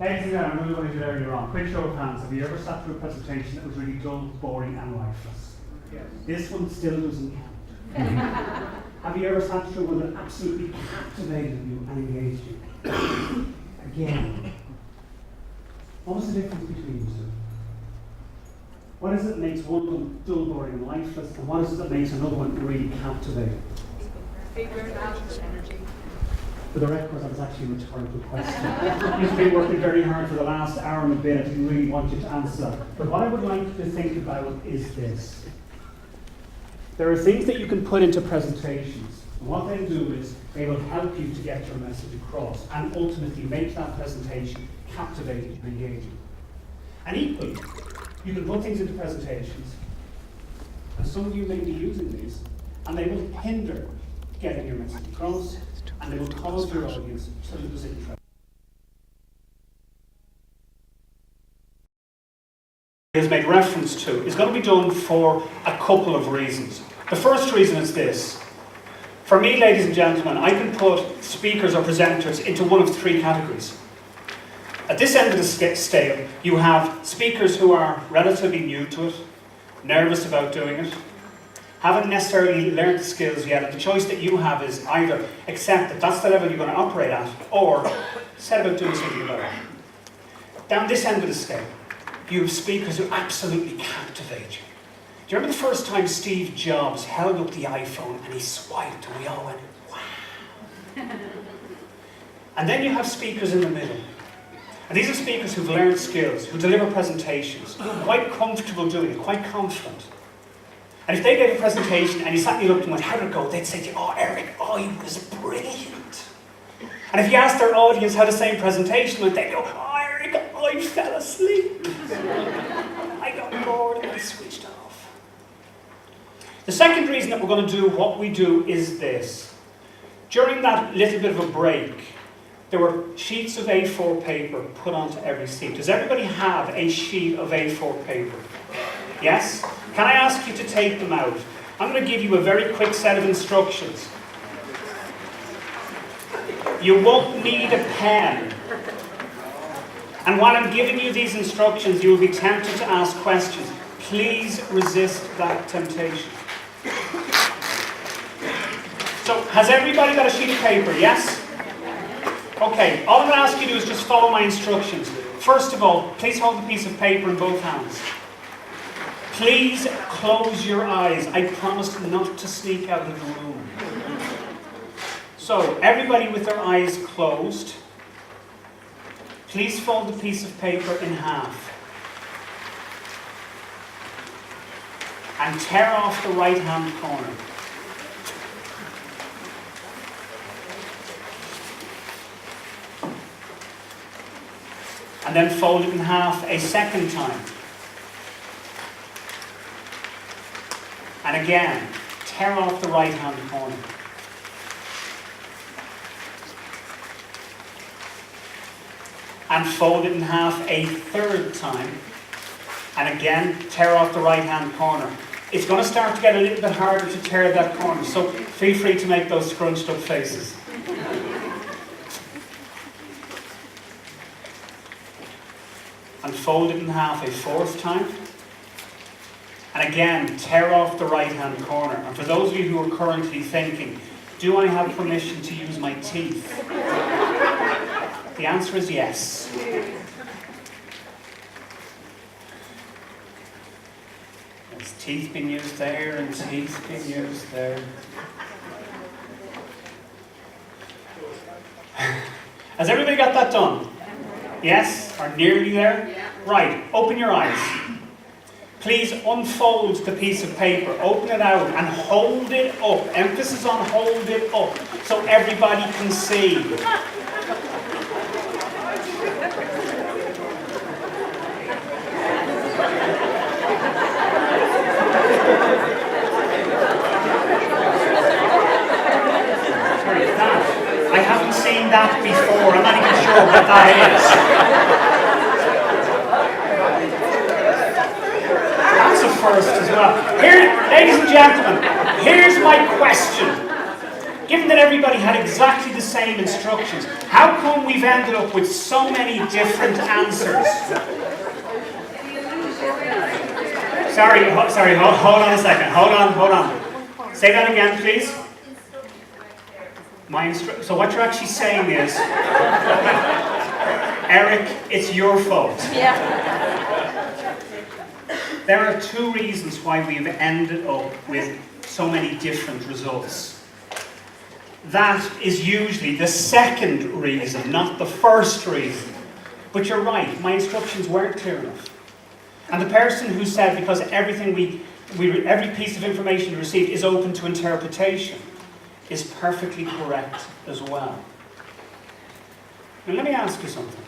Ladies and gentlemen, I'm going to do it earlier on. Quick show of hands. Have you ever sat through a presentation that was really dull, boring, and lifeless? Yes. This one still doesn't count. Have you ever sat through one that absolutely captivated you and engaged you? Again. What was the difference between you two? What is it that makes one of them dull, boring, and lifeless, and what is it that makes another one really captivating? People energy. For the record, that was actually a rhetorical question. You've been working very hard for the last hour and a bit. I didn't really want you to answer that. But what I would like you to think about is this. There are things that you can put into presentations. And what they'll do is they will help you to get your message across and ultimately make that presentation captivating and engaging. And equally, you can put things into presentations, and some of you may be using these, and they will hinder getting your message across, and they will cause your audience to lose interest. Has made reference to is going to be done for a couple of reasons. The first reason is this. For me, ladies and gentlemen, I can put speakers or presenters into one of three categories. At this end of the scale, you have speakers who are relatively new to it, nervous about doing it, haven't necessarily learned the skills yet, and the choice that you have is either accept that that's the level you're going to operate at, or set about doing something about it. Down this end of the scale, you have speakers who absolutely captivate you. Do you remember the first time Steve Jobs held up the iPhone and he swiped and we all went, wow. And then you have speakers in the middle. And these are speakers who've learned skills, who deliver presentations, quite comfortable doing it, quite confident. And if they gave a presentation and you sat and you looked and went, how did it go? They'd say to you, oh, Eric, oh, he was brilliant. And if you asked their audience how the same presentation went, they'd go, oh, Eric, I fell asleep. I got bored and I switched off. The second reason that we're going to do what we do is this. During that little bit of a break, there were sheets of A4 paper put onto every seat. Does everybody have a sheet of A4 paper? Yes? Can I ask you to take them out? I'm going to give you a very quick set of instructions. You won't need a pen. And while I'm giving you these instructions, you will be tempted to ask questions. Please resist that temptation. So, has everybody got a sheet of paper? Yes? Okay, all I'm going to ask you to do is just follow my instructions. First of all, please hold the piece of paper in both hands. Please close your eyes. I promised not to sneak out of the room. So, everybody with their eyes closed, please fold the piece of paper in half. And tear off the right-hand corner. And then fold it in half a second time. And again, tear off the right-hand corner. And fold it in half a third time. And again, tear off the right-hand corner. It's going to start to get a little bit harder to tear that corner, so feel free to make those scrunched up faces. And fold it in half a fourth time. And again, tear off the right-hand corner. And for those of you who are currently thinking, do I have permission to use my teeth? The answer is yes. There's teeth being used there and teeth being used there. Has everybody got that done? Yes? Or nearly there? Right, open your eyes. Please unfold the piece of paper, open it out and hold it up. Emphasis on hold it up so everybody can see. I haven't seen that before. I'm not even sure what that is. That's a first as well. Here, ladies and gentlemen, here's my question. Given that everybody had exactly the same instructions, how come we've ended up with so many different answers? Sorry, hold on a second. Hold on. Say that again, please. So what you're actually saying is, Eric, it's your fault. Yeah. There are two reasons why we've ended up with so many different results. That is usually the second reason, not the first reason. But you're right, my instructions weren't clear enough. And the person who said, because every piece of information we received is open to interpretation, is perfectly correct as well. Now let me ask you something.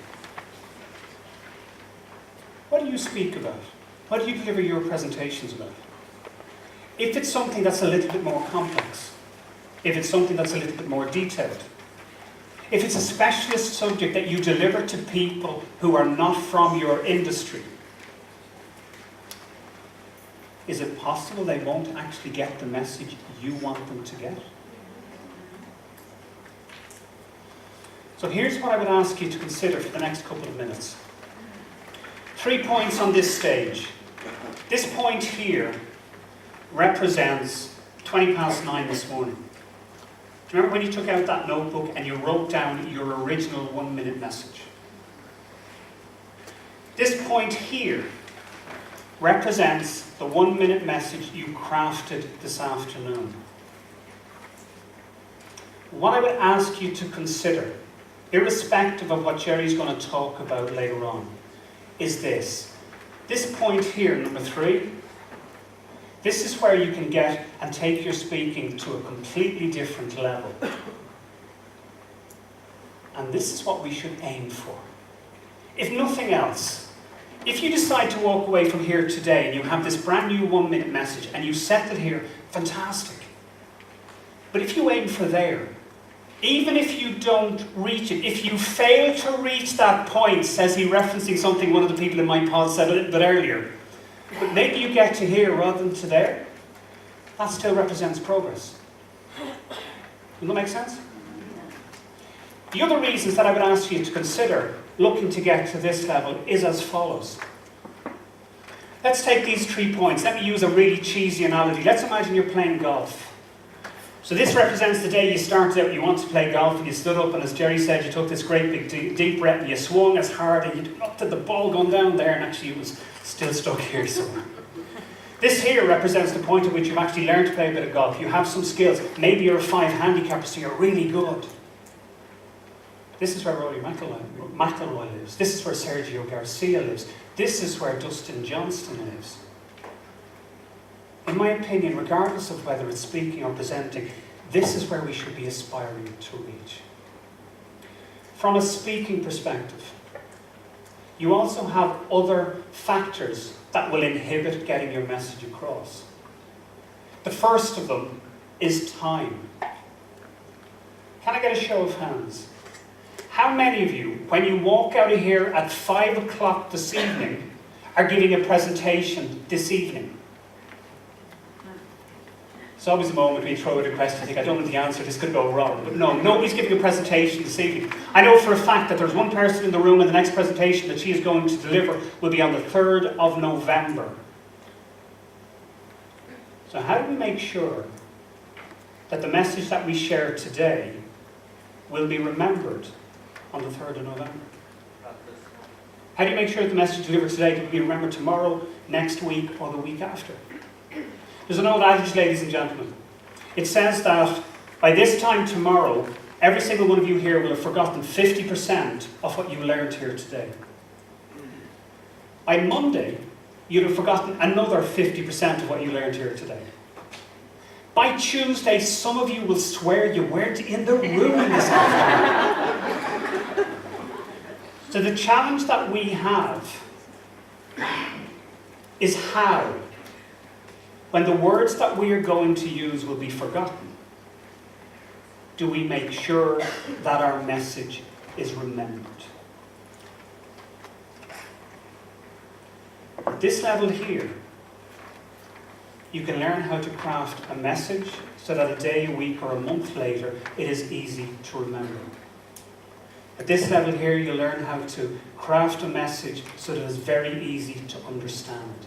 What do you speak about? What do you deliver your presentations about? If it's something that's a little bit more complex, if it's something that's a little bit more detailed, if it's a specialist subject that you deliver to people who are not from your industry, is it possible they won't actually get the message you want them to get? So here's what I would ask you to consider for the next couple of minutes. 3 points on this stage. This point here represents 9:20 this morning. Do you remember when you took out that notebook and you wrote down your original 1-minute message? This point here represents the 1-minute message you crafted this afternoon. What I would ask you to consider, irrespective of what Jerry's going to talk about later on, is this. This point here, number 3, this is where you can get and take your speaking to a completely different level. And this is what we should aim for. If nothing else, if you decide to walk away from here today and you have this brand new 1-minute message and you set it here, fantastic. But if you aim for there, even if you don't reach it, if you fail to reach that point, says he, referencing something one of the people in my pod said a little bit earlier, but maybe you get to here rather than to there, that still represents progress. Does that make sense? The other reasons that I would ask you to consider looking to get to this level is as follows. Let's take these 3 points. Let me use a really cheesy analogy. Let's imagine you're playing golf. So this represents the day you started out, you want to play golf, and you stood up, and as Jerry said, you took this great big deep breath, and you swung as hard, and you looked at the ball going down there, and actually it was still stuck here somewhere. This here represents the point at which you've actually learned to play a bit of golf. You have some skills. Maybe you're a 5 handicapper, so you're really good. This is where Rory McIlroy lives. This is where Sergio Garcia lives. This is where Dustin Johnston lives. In my opinion, regardless of whether it's speaking or presenting, this is where we should be aspiring to reach. From a speaking perspective, you also have other factors that will inhibit getting your message across. The first of them is time. Can I get a show of hands? How many of you, when you walk out of here at 5 o'clock this evening, are giving a presentation this evening? It's always a moment when you throw out a question, you think, I don't know the answer, this could go wrong. But no, nobody's giving a presentation this evening. I know for a fact that there's one person in the room, and the next presentation that she is going to deliver will be on the 3rd of November. So how do we make sure that the message that we share today will be remembered on the 3rd of November? How do you make sure that the message delivered today will be remembered tomorrow, next week, or the week after? There's an old adage, ladies and gentlemen. It says that by this time tomorrow, every single one of you here will have forgotten 50% of what you learned here today. By Monday, you'd have forgotten another 50% of what you learned here today. By Tuesday, some of you will swear you weren't in the room this afternoon. So the challenge that we have is how, when the words that we are going to use will be forgotten, do we make sure that our message is remembered? At this level here, you can learn how to craft a message so that a day, a week, or a month later, it is easy to remember. At this level here, you learn how to craft a message so that it is very easy to understand.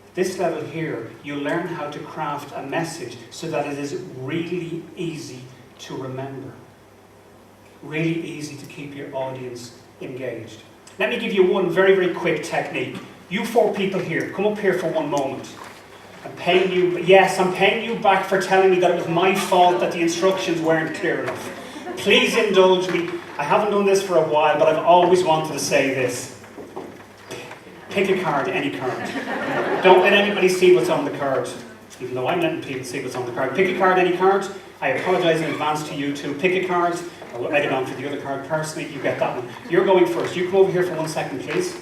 At this level here, you learn how to craft a message so that it is really easy to remember. Really easy to keep your audience engaged. Let me give you one very, very quick technique. You 4 people here, come up here for one moment. I'm paying you, yes, I'm paying you back for telling me that it was my fault that the instructions weren't clear enough. Please indulge me. I haven't done this for a while, but I've always wanted to say this. Pick a card, any card. Don't let anybody see what's on the card. Even though I'm letting people see what's on the card. Pick a card, any card. I apologise in advance to you two. Pick a card. I'll write it on for the other card personally. You get that one. You're going first. You come over here for 1 second, please.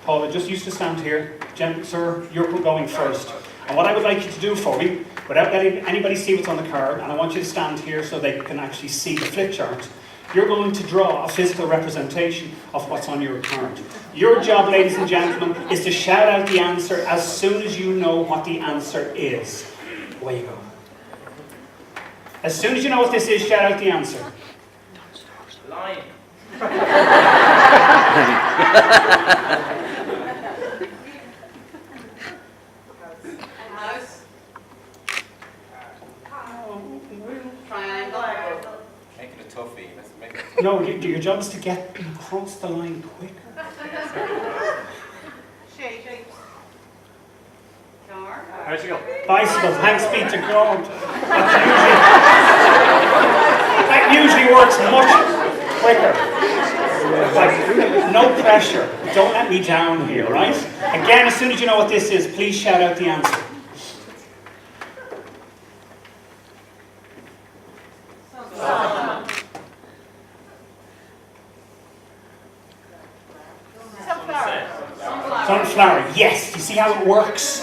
Paula, just used to stand here. Sir, you're going first. And what I would like you to do for me, without letting anybody see what's on the card, and I want you to stand here so they can actually see the flip chart, you're going to draw a physical representation of what's on your card. Your job, ladies and gentlemen, is to shout out the answer as soon as you know what the answer is. Away you go. As soon as you know what this is, shout out the answer. Line. House. Triangle. Make it a toughie. Let's make it a toughie. No, your job is to get across the line quicker. Shape. Car. How'd you go? Bicycle, thanks be to God. That usually works much quicker. Like, no pressure. Don't let me down here, right? Again, as soon as you know what this is, please shout out the answer. Sunflower, yes. You see how it works?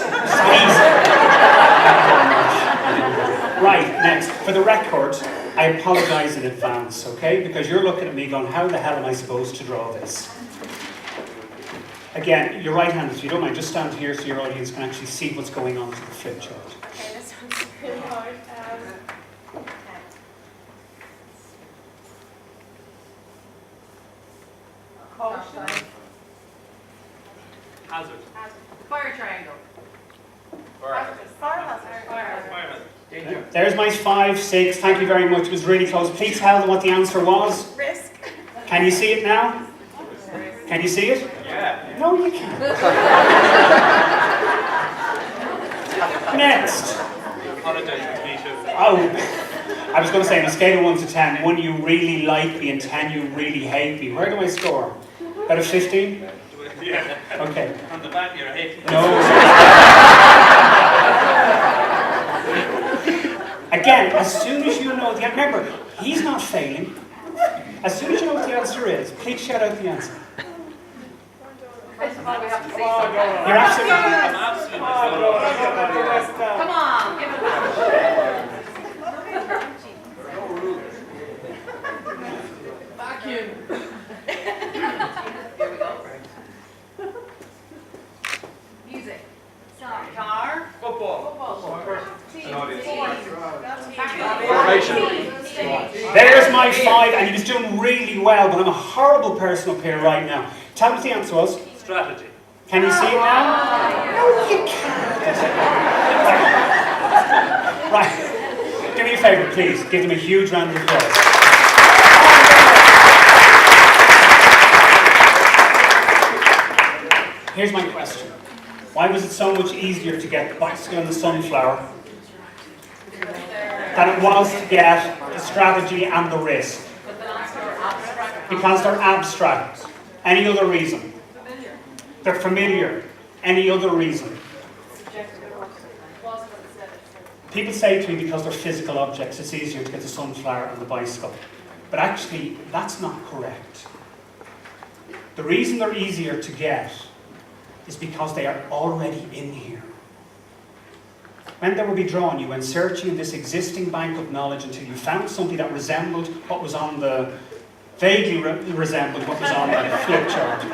Right, next. For the record, I apologise in advance, okay? Because you're looking at me going, how the hell am I supposed to draw this? Again, you're right-handed, so you don't mind. Just stand here so your audience can actually see what's going on to the flip chart. Okay, this one's really hard. Caution. Hazard. Fire triangle. Alright. Fire hazard. Fire hazard. Danger. There's my 5, 6. Thank you very much. It was really close. Please tell them what the answer was. Risk. Can you see it now? Can you see it? Yeah. No, you can't. Next. Apologise to me too. Oh, I was going to say on a scale of 1 to 10, 1 you really like me and 10 you really hate me. Where do I score? Out of 15? Yeah. Okay. On the back of your head. No. Again, as soon as you know the answer, remember, he's not failing. As soon as you know what the answer is, please shout out the answer. This is why we have to say You're absolutely I'm absolutely sure. Come on, give it back. Vacuum. Here we go. Music. Song. Car. Football. There's my 5, and he was doing really well, but I'm a horrible person up here right now. Tell me what the answer was. Strategy. Can you see it now? No, you can't. Right. Do me a favour, please. Give them a huge round of applause. Here's my question. Why was it so much easier to get the bicycle and the sunflower than it was to get the strategy and the risk? Because they're abstract. Any other reason? They're familiar. Any other reason? People say to me because they're physical objects, it's easier to get the sunflower and the bicycle. But actually, that's not correct. The reason they're easier to get is because they are already in here. When they will be drawn, you went searching in this existing bank of knowledge until you found something that resembled what was on the, vaguely resembled what was on the flip chart.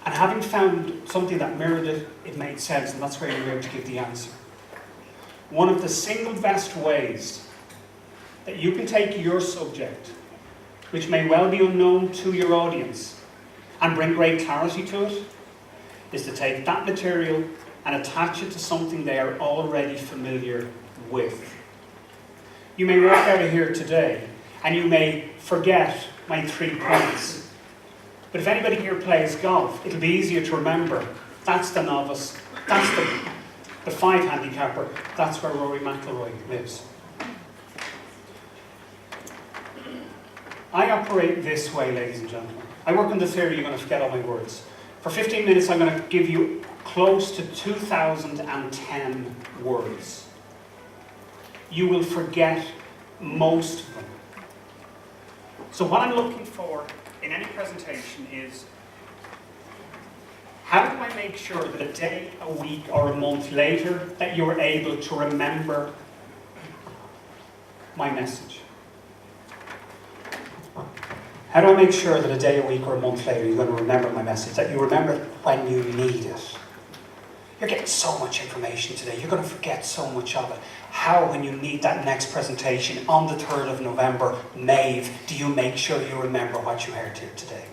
And having found something that mirrored it, it made sense, and that's where you're able to give the answer. One of the single best ways that you can take your subject, which may well be unknown to your audience, and bring great clarity to it, is to take that material and attach it to something they are already familiar with. You may walk out of here today and you may forget my 3 points. But if anybody here plays golf, it'll be easier to remember. That's the novice, that's the 5 handicapper, that's where Rory McIlroy lives. I operate this way, ladies and gentlemen. I work on the theory you're going to forget all my words. For 15 minutes, I'm going to give you close to 2,010 words. You will forget most of them. So what I'm looking for in any presentation is, how do I make sure that a day, a week, or a month later that you're able to remember my message? How do I make sure that a day, a week, or a month later you're going to remember my message, that you remember it when you need it? You're getting so much information today, you're going to forget so much of it. How, when you need that next presentation on the 3rd of November, Maeve, do you make sure you remember what you heard here today?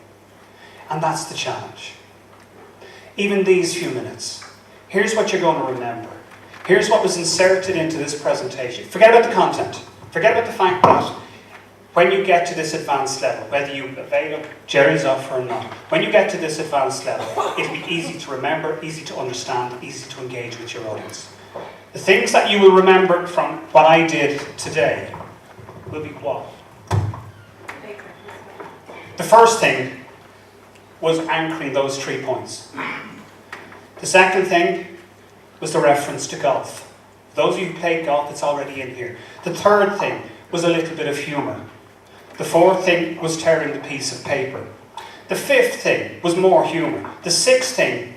And that's the challenge. Even these few minutes, here's what you're going to remember. Here's what was inserted into this presentation. Forget about the content. Forget about the fact that when you get to this advanced level, whether you avail Jerry's offer or not, when you get to this advanced level, it'll be easy to remember, easy to understand, easy to engage with your audience. The things that you will remember from what I did today will be what? The first thing was anchoring those 3 points. The second thing was the reference to golf. Those of you who played golf, it's already in here. The third thing was a little bit of humour. The fourth thing was tearing the piece of paper. The fifth thing was more humour. The sixth thing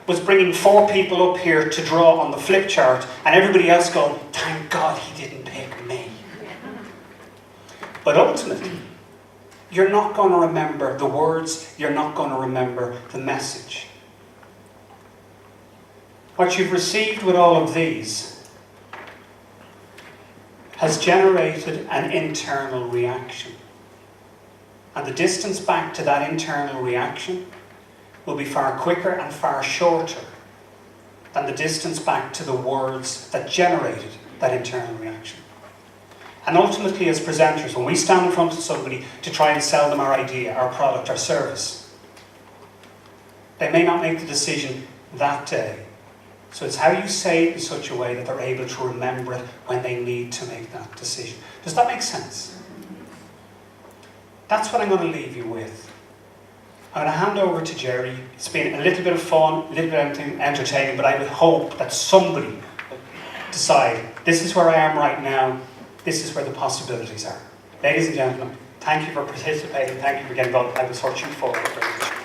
was bringing 4 people up here to draw on the flip chart and everybody else going, thank God he didn't pick me. But ultimately, you're not going to remember the words, you're not going to remember the message. What you've received with all of these has generated an internal reaction. And the distance back to that internal reaction will be far quicker and far shorter than the distance back to the words that generated that internal reaction. And ultimately, as presenters, when we stand in front of somebody to try and sell them our idea, our product, our service, they may not make the decision that day. So it's how you say it in such a way that they're able to remember it when they need to make that decision. Does that make sense? That's what I'm going to leave you with. I'm going to hand over to Jerry. It's been a little bit of fun, a little bit of entertaining, but I would hope that somebody will decide, this is where I am right now, this is where the possibilities are. Ladies and gentlemen, thank you for participating, thank you for getting involved. I was searching forward very much.